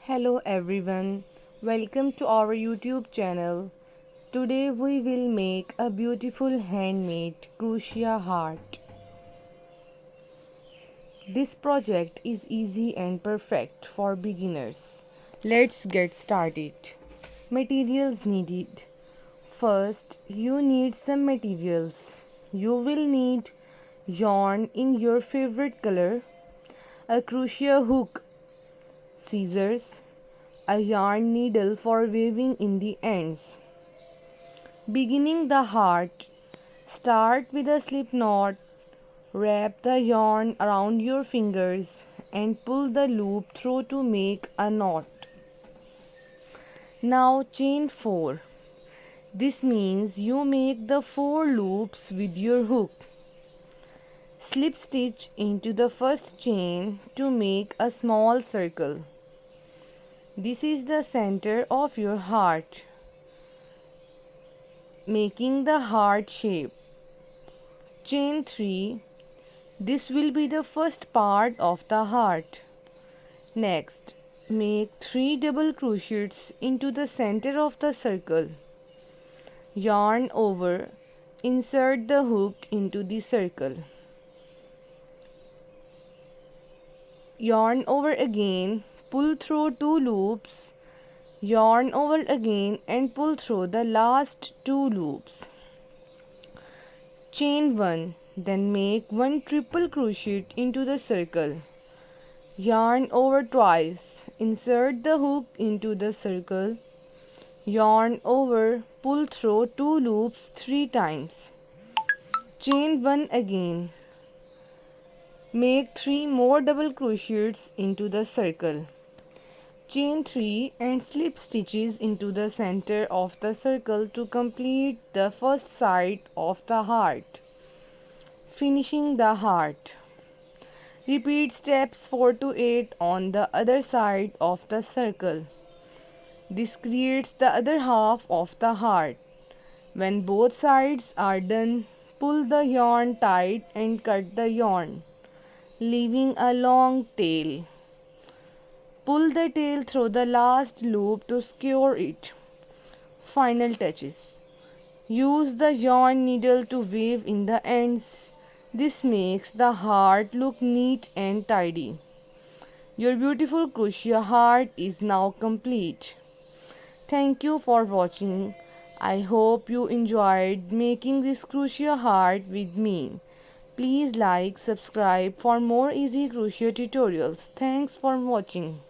Hello everyone, welcome to our YouTube channel. Today we will make a beautiful handmade crochet heart. This project is easy and perfect for beginners. Let's get started. Materials needed. First, you need some materials. You will need yarn in your favorite color, a crochet hook, scissors, a yarn needle for weaving in the ends. Beginning the heart, start with a slip knot. Wrap the yarn around your fingers and pull the loop through to make a knot. Now chain 4. This means you make the 4 loops with your hook. Slip stitch into the first chain to make a small circle. This is the center of your heart, making the heart shape. Chain 3. This will be the first part of the heart. Next, make 3 double crochets into the center of the circle. Yarn over, insert the hook into the circle. Yarn over again, pull through 2 loops. Yarn over again and pull through the last 2 loops. Chain 1, then make 1 triple crochet into the circle. Yarn over twice, insert the hook into the circle. Yarn over, pull through 2 loops 3 times. Chain 1 again. Make 3 more double crochets into the circle. Chain 3 and slip stitches into the center of the circle to complete the first side of the heart. Finishing the heart. Repeat steps 4 to 8 on the other side of the circle. This creates the other half of the heart. When both sides are done, pull the yarn tight and cut the yarn, leaving a long tail. Pull the tail through the last loop to secure it. Final touches. Use the yarn needle to weave in the ends. This makes the heart look neat and tidy. Your beautiful crochet heart is now complete. Thank you for watching. I hope you enjoyed making this crochet heart with me. Please like, subscribe for more easy crochet tutorials. Thanks for watching.